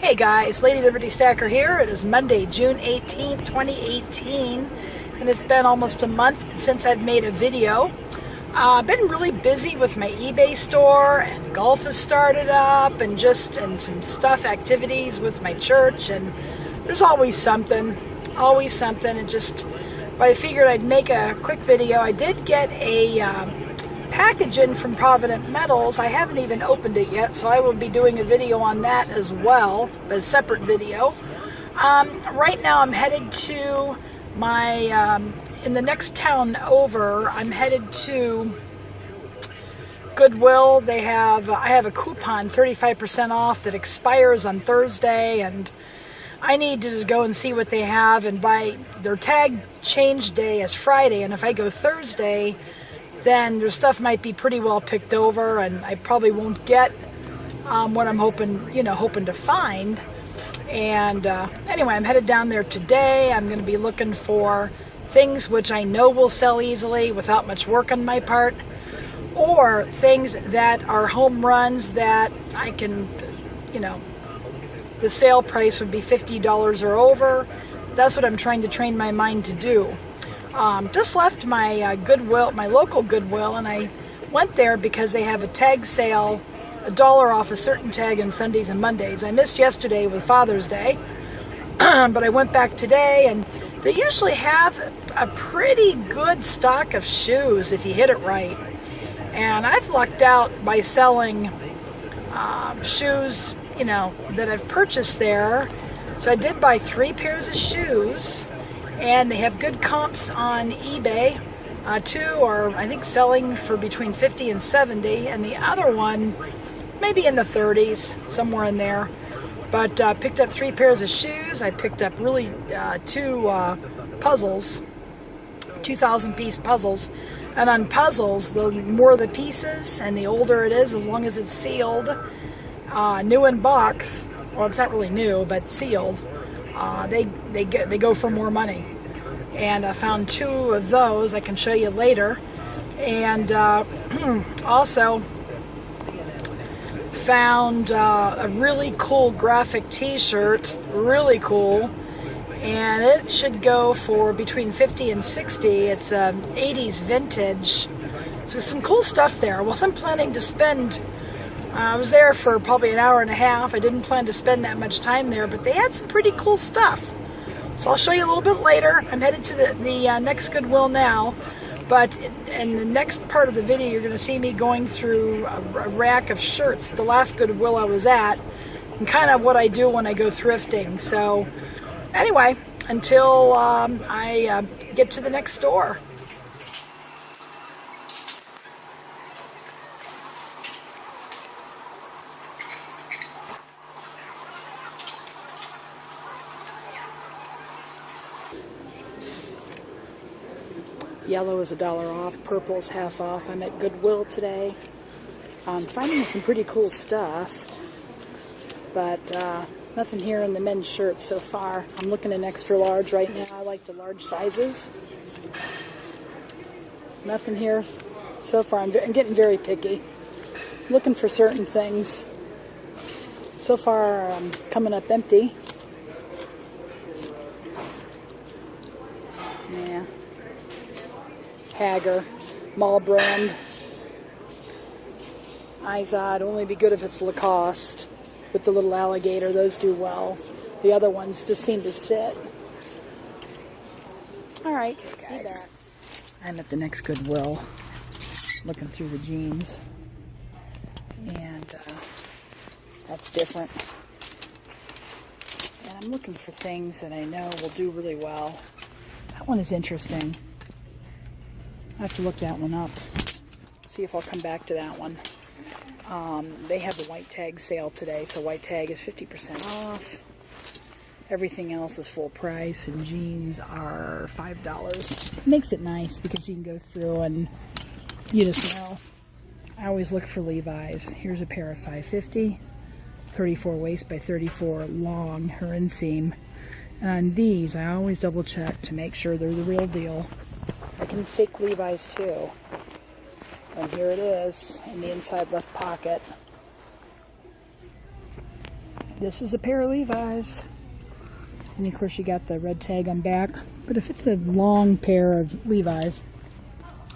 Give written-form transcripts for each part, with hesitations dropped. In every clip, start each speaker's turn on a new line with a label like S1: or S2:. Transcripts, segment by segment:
S1: Hey guys, LadyLibertyStacker here. It is Monday, June 18th, 2018, and it's been almost a month since I've made a video. I've been really busy with my eBay store, and golf has started up, and some stuff, activities with my church, and there's always something, but I figured I'd make a quick video. I did get a package in from Provident Metals. I haven't even opened it yet, so I will be doing a video on that as well, but a separate video. Right now I'm headed to my, in the next town over, I'm headed to Goodwill. I have a coupon, 35% off, that expires on Thursday, and I need to just go and see what they have, and by their tag change day is Friday, and if I go Thursday, then their stuff might be pretty well picked over, and I probably won't get what I'm hoping to find. And anyway, I'm headed down there today. I'm going to be looking for things which I know will sell easily without much work on my part, or things that are home runs that I can, the sale price would be $50 or over. That's what I'm trying to train my mind to do. Just left my Goodwill, my local Goodwill, and I went there because they have a tag sale, $1 off a certain tag on Sundays and Mondays. I missed yesterday with Father's Day, but I went back today, and they usually have a pretty good stock of shoes if you hit it right. And I've lucked out by selling shoes, that I've purchased there. So I did buy 3 pairs of shoes. And they have good comps on eBay. 2 are, I think, selling for between 50 and 70, and the other one maybe in the 30s, somewhere in there. But picked up 3 pairs of shoes. I picked up really 2 puzzles, 2,000-piece puzzles. And on puzzles, the more the pieces and the older it is, as long as it's sealed, new in box, well, it's not really new, but sealed, they go for more money. And I found 2 of those I can show you later. And also found a really cool graphic t-shirt, really cool, and it should go for between 50 and 60. It's 80s vintage, so some cool stuff there. I wasn't planning to spend, I was there for probably an hour and a half. I didn't plan to spend that much time there, but they had some pretty cool stuff. So I'll show you a little bit later. I'm headed to the next Goodwill now, but in the next part of the video, you're going to see me going through a rack of shirts, the last Goodwill I was at, and kind of what I do when I go thrifting. So anyway, until I get to the next store. Yellow is $1 off, purple is half off. I'm at Goodwill today. I'm finding some pretty cool stuff, but nothing here in the men's shirts so far. I'm looking at extra large right now. I like the large sizes. Nothing here so far. I'm getting very picky, looking for certain things. So far, I'm coming up empty. Yeah. Hager, mall brand. Izod, only be good if it's Lacoste with the little alligator. Those do well. The other ones just seem to sit. All right, guys. I'm at the next Goodwill, looking through the jeans, and that's different. And I'm looking for things that I know will do really well. That one is interesting. I have to look that one up, see if I'll come back to that one. They have a white tag sale today, so white tag is 50% off. Everything else is full price, and jeans are $5. Makes it nice because you can go through and you just know. I always look for Levi's. Here's a pair of $5.50, 34 waist by 34 long, her inseam. And on these, I always double check to make sure they're the real deal. I can fake Levi's too. And here it is in the inside left pocket. this is a pair of Levi's. And of course you got the red tag on back. But if it's a long pair of Levi's,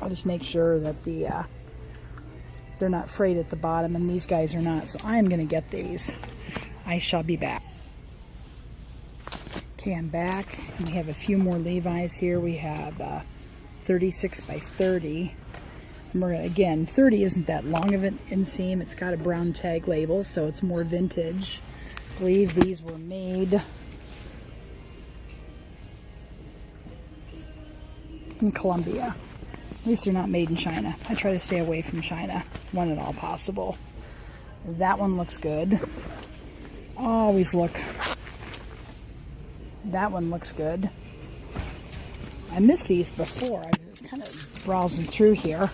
S1: I'll just make sure that they're not frayed at the bottom, and these guys are not. So I am going to get these. I shall be back. Okay, I'm back. And we have a few more Levi's here. We have 36 by 30. And we're gonna, again, 30 isn't that long of an inseam. It's got a brown tag label, so it's more vintage. I believe these were made in Colombia. At least they're not made in China. I try to stay away from China when at all possible. That one looks good. Always look. That one looks good. I missed these before. I was kind of browsing through here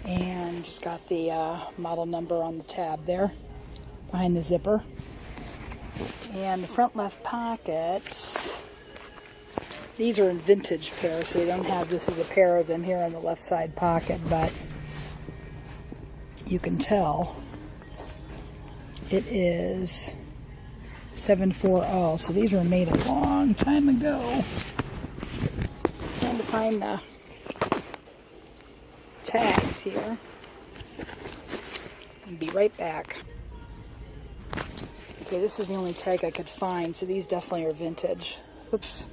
S1: and just got the model number on the tab there behind the zipper. And the front left pocket, these are in vintage pairs, so they don't have this as a pair of them here on the left side pocket, but you can tell it is 740, so these were made a long time ago. Trying to find the tags here. I'll be right back. Okay, this is the only tag I could find, so these definitely are vintage. Oops.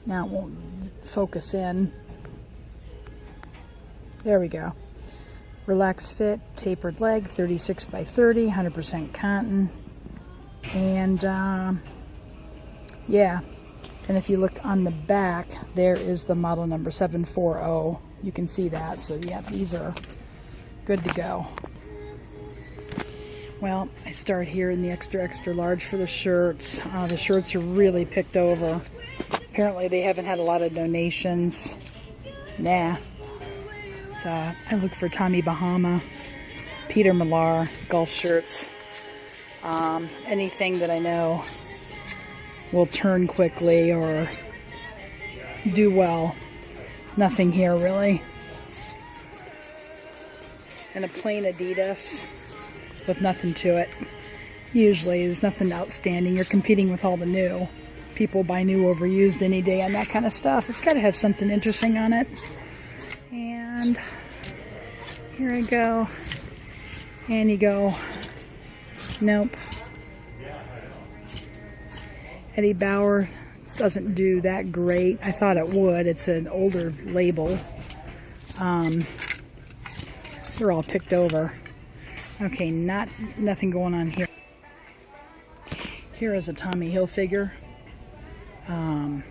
S1: Now it won't focus in. There we go. Relaxed fit, tapered leg, 36 by 30, 100% cotton. And yeah, and if you look on the back, there is the model number 740. You can see that. So yeah, these are good to go. Well, I start here in the extra large for the shirts. The shirts are really picked over. Apparently they haven't had a lot of donations. Nah. So I look for Tommy Bahama, Peter Millar, golf shirts. Anything that I know will turn quickly or do well. Nothing here really. And a plain Adidas with nothing to it. Usually there's nothing outstanding. You're competing with all the new. People buy new overused any day on that kind of stuff. It's got to have something interesting on it. And here I go. And you go. Nope. Eddie Bauer doesn't do that great. I thought it would. It's an older label. They're all picked over. Okay, nothing going on here. Here is a Tommy Hilfiger. And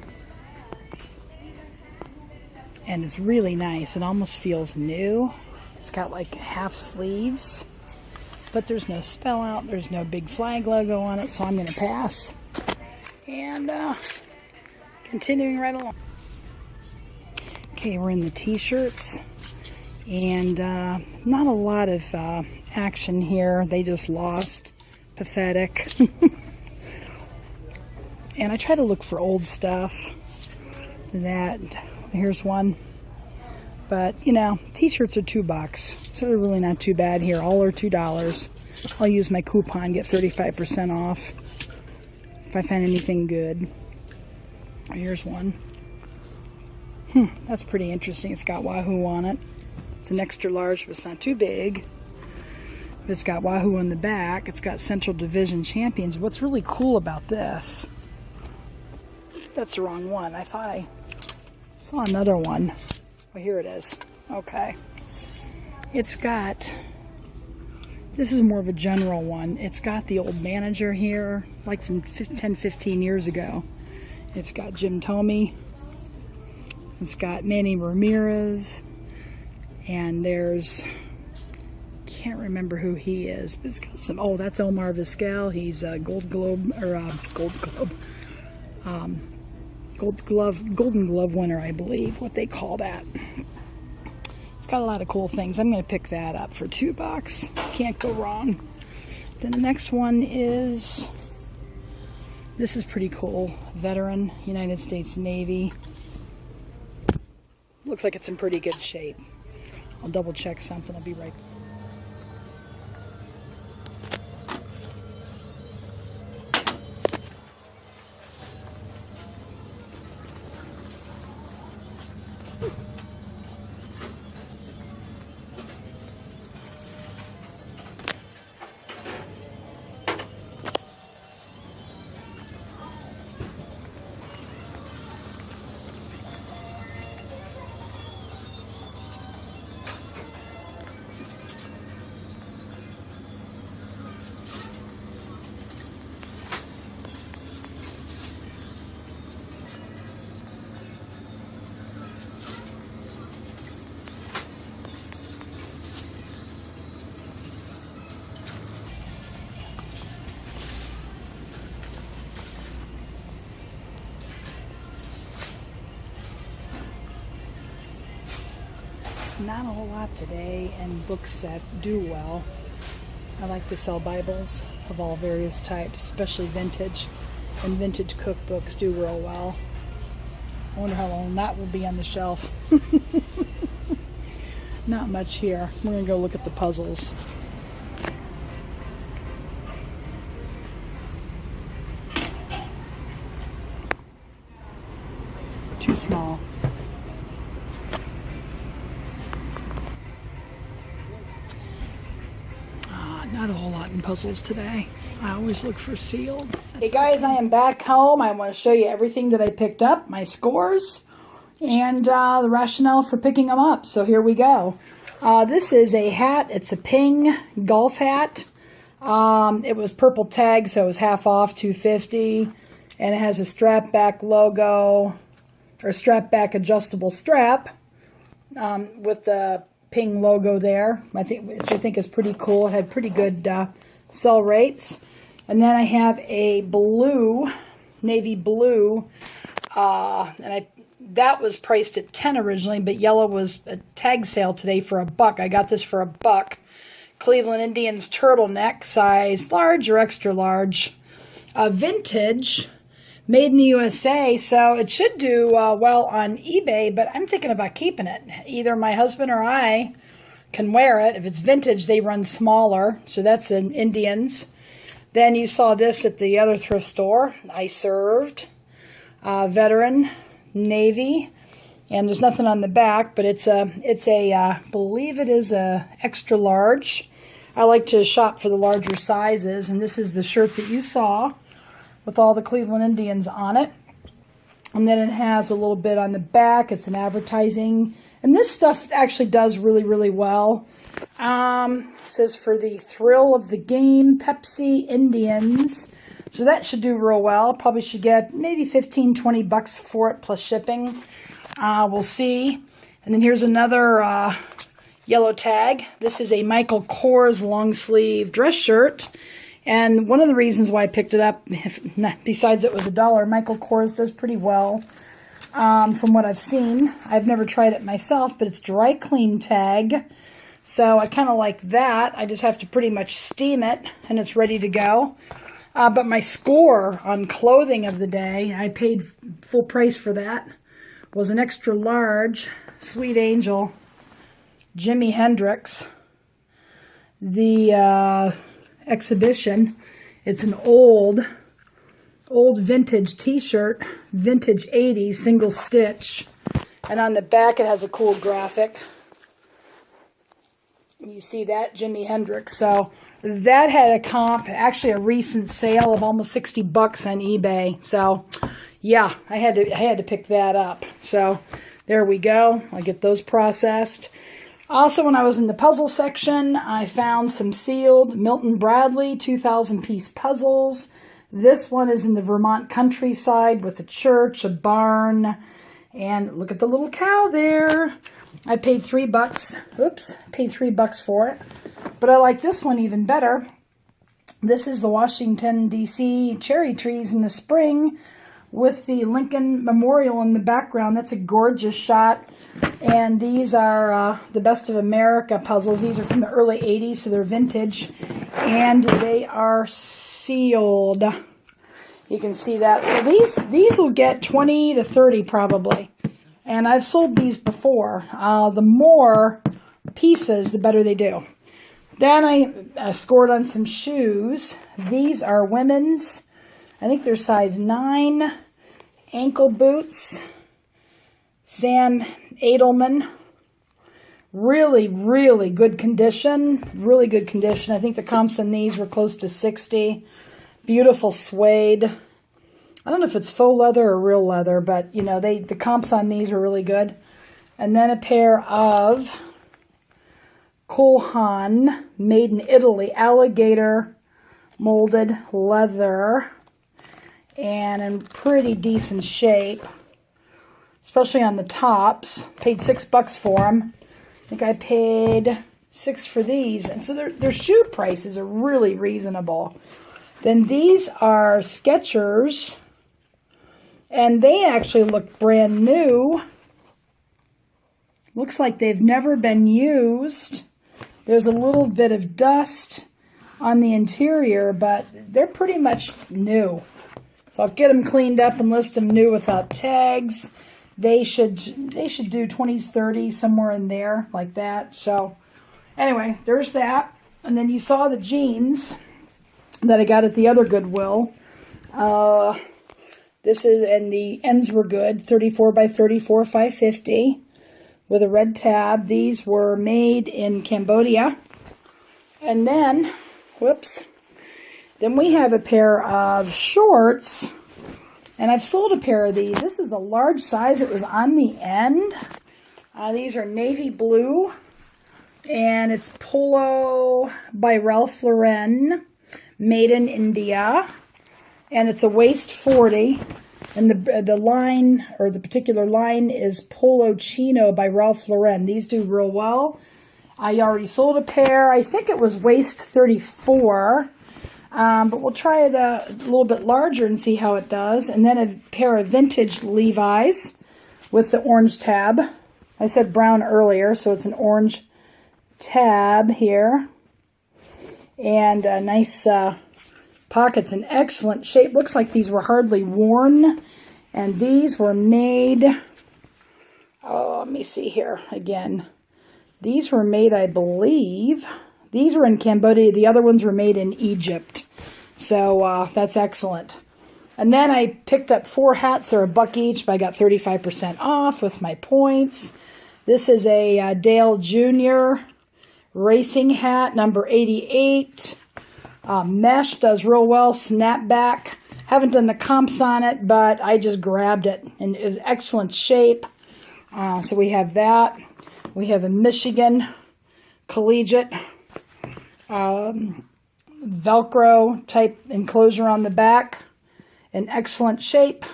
S1: it's really nice. It almost feels new. It's got like half sleeves, but there's no spell out. There's no big flag logo on it, so I'm going to pass. And continuing right along. Okay, we're in the t-shirts, and not a lot of action here. They just lost. Pathetic. And I try to look for old stuff. Here's one. But, you know, t-shirts are $2, so they're really not too bad here. All are $2. I'll use my coupon, get 35% off if I find anything good. Here's one. That's pretty interesting. It's got Wahoo on it. It's an extra large, but it's not too big. But it's got Wahoo on the back. It's got Central Division Champions. What's really cool about this, that's the wrong one. I thought I saw another one. Well, here it is. Okay. It's got, this is more of a general one. It's got the old manager here, like from 10, 15 years ago. It's got Jim Thome. It's got Manny Ramirez. And there's, can't remember who he is, but it's got some, oh, that's Omar Vizquel. He's a Golden Glove winner, I believe, what they call that. It's got a lot of cool things. I'm going to pick that up for $2. Can't go wrong. Then the next one is, this is pretty cool. Veteran, United States Navy. Looks like it's in pretty good shape. I'll double check something. I'll be right back. not a whole lot today, and books that do well. I like to sell Bibles of all various types, especially vintage, and vintage cookbooks do real well. I wonder how long that will be on the shelf. Not much here. We're going to go look at the puzzles. Too small. Not a whole lot in puzzles today. I always look for sealed. Hey guys, I am back home. I want to show you everything that I picked up, my scores, and the rationale for picking them up. So here we go. This is a hat. It's a Ping golf hat. It was purple tag, so it was half off, $2.50, and it has a strap back logo, or strap back adjustable strap with the Ping logo there, which I think is pretty cool. It had pretty good sell rates. And then I have a blue, navy blue, and that was priced at $10 originally, but yellow was a tag sale today for $1. I got this for $1. Cleveland Indians turtleneck, size large or extra large. Vintage, made in the USA, so it should do well on eBay, but I'm thinking about keeping it. Either my husband or I can wear it. If it's vintage, they run smaller, so that's an Indians. Then you saw this at the other thrift store. I served veteran Navy, and there's nothing on the back, but it's a believe it is a extra large. I like to shop for the larger sizes, and this is the shirt that you saw with all the Cleveland Indians on it. And then it has a little bit on the back. It's an advertising. And this stuff actually does really, really well. It says for the thrill of the game, Pepsi Indians. So that should do real well. Probably should get maybe $15-20 for it plus shipping. We'll see. And then here's another yellow tag. This is a Michael Kors long sleeve dress shirt. And one of the reasons why I picked it up, besides it was $1, Michael Kors does pretty well from what I've seen. I've never tried it myself, but it's dry clean tag. So I kind of like that. I just have to pretty much steam it, and it's ready to go. But my score on clothing of the day, I paid full price for that, was an extra large Sweet Angel Jimi Hendrix. The exhibition. It's an old vintage t-shirt, vintage 80s, single stitch, and on the back it has a cool graphic. You see that, Jimi Hendrix. So that had a comp, actually a recent sale of almost $60 on eBay. So yeah, I had to pick that up. So there we go. I'll get those processed. Also, when I was in the puzzle section, I found some sealed Milton Bradley 2,000-piece puzzles. This one is in the Vermont countryside with a church, a barn, and look at the little cow there. I paid $3. Oops, paid $3 for it. But I like this one even better. This is the Washington, D.C. cherry trees in the spring with the Lincoln Memorial in the background. That's a gorgeous shot. And these are the Best of America puzzles. These are from the early 80s, so they're vintage. And they are sealed. You can see that. So these will get 20 to 30 probably. And I've sold these before. The more pieces, the better they do. Then I scored on some shoes. These are women's. I think they're size 9 ankle boots. Sam Edelman. Really, really good condition. Really good condition. I think the comps on these were close to 60. Beautiful suede. I don't know if it's faux leather or real leather, but you know, the comps on these are really good. And then a pair of Kolhan, made in Italy, alligator molded leather, and in pretty decent shape, especially on the tops. Paid $6 for them. I think I paid $6 for these, and so their shoe prices are really reasonable. Then these are Skechers, and they actually look brand new. Looks like they've never been used. There's a little bit of dust on the interior, but they're pretty much new. So I'll get them cleaned up and list them new without tags. They should do 20s, 30s, somewhere in there like that. So anyway, there's that. And then you saw the jeans that I got at the other Goodwill. This is, and the ends were good, 34 by 34, 550 with a red tab. These were made in Cambodia. And then, whoops, then we have a pair of shorts, and I've sold a pair of these. This is a large size. It was on the end. These are navy blue, and it's Polo by Ralph Lauren, made in India, and it's a waist 40, and the line, or the particular line, is Polo Chino by Ralph Lauren. These do real well. I already sold a pair. I think it was waist 34, but we'll try it a little bit larger and see how it does. And then a pair of vintage Levi's with the orange tab. I said brown earlier, so it's an orange tab here. And nice pockets in excellent shape. Looks like these were hardly worn. And these were made, oh, let me see here again. These were made, I believe, these were in Cambodia. The other ones were made in Egypt. So that's excellent. And then I picked up 4 hats. They're $1 each, but I got 35% off with my points. This is a Dale Jr. racing hat, number 88. Mesh does real well, snapback. Haven't done the comps on it, but I just grabbed it, and it is excellent shape. So we have that. We have a Michigan collegiate Velcro type enclosure on the back, in excellent shape.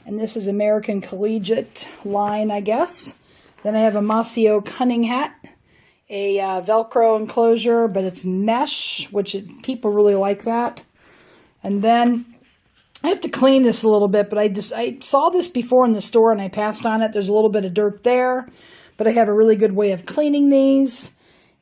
S1: And this is American collegiate line, I guess. Then I have a Masio Cunning hat, a Velcro enclosure, but it's mesh, which people really like that. And then I have to clean this a little bit, but I saw this before in the store and I passed on it. There's a little bit of dirt there, but I have a really good way of cleaning these.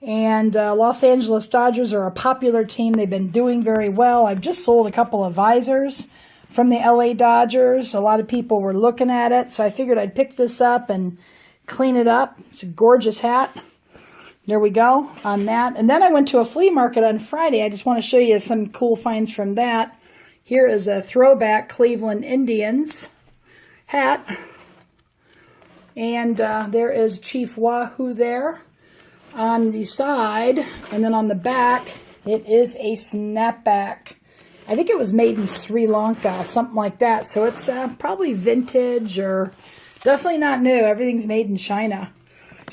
S1: And Los Angeles Dodgers are a popular team. They've been doing very well. I've just sold a couple of visors from the LA Dodgers. A lot of people were looking at it, so I figured I'd pick this up and clean it up. It's a gorgeous hat. There we go on that. And then I went to a flea market on Friday. I just want to show you some cool finds from that. Here is a throwback Cleveland Indians hat. And there is Chief Wahoo there on the side. And then on the back, it is a snapback. I think it was made in Sri Lanka, something like that. So it's probably vintage, or definitely not new. Everything's made in China.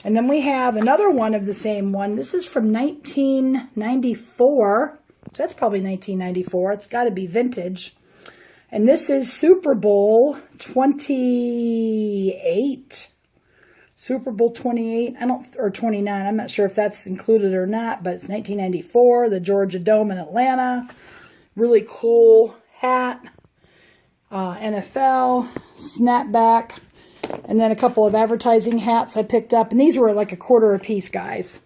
S1: And then we have another one of the same one. This is from 1994. So that's probably 1994. It's got to be vintage. And this is Super Bowl 28. Super Bowl 28, or 29. I'm not sure if that's included or not, but it's 1994, the Georgia Dome in Atlanta. Really cool hat. NFL, snapback. And then a couple of advertising hats I picked up. And these were like $0.25 a piece, guys.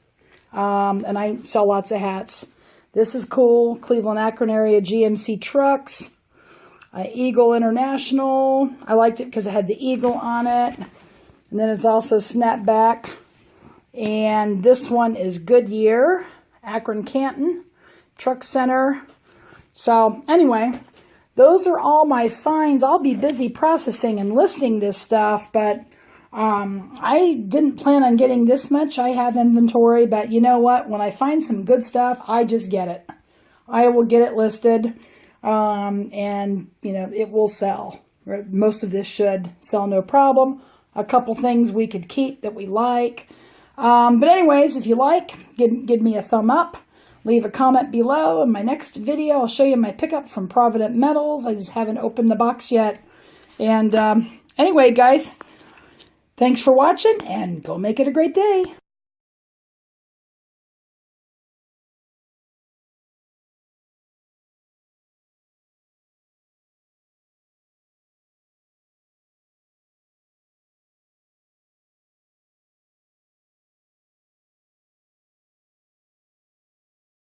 S1: And I sell lots of hats. This is cool. Cleveland Akron area GMC trucks. Eagle International. I liked it because it had the eagle on it. And then it's also snapback. And this one is Goodyear, Akron Canton Truck Center. So anyway, those are all my finds. I'll be busy processing and listing this stuff, but I didn't plan on getting this much. I have inventory, but you know what? When I find some good stuff, I just get it. I will get it listed, and you know, it will sell. Most of this should sell no problem. A couple things we could keep that we like. But anyways, if you like, give me a thumb up. Leave a comment below. In my next video, I'll show you my pickup from Provident Metals. I just haven't opened the box yet. And anyway, guys, thanks for watching, and go make it a great day.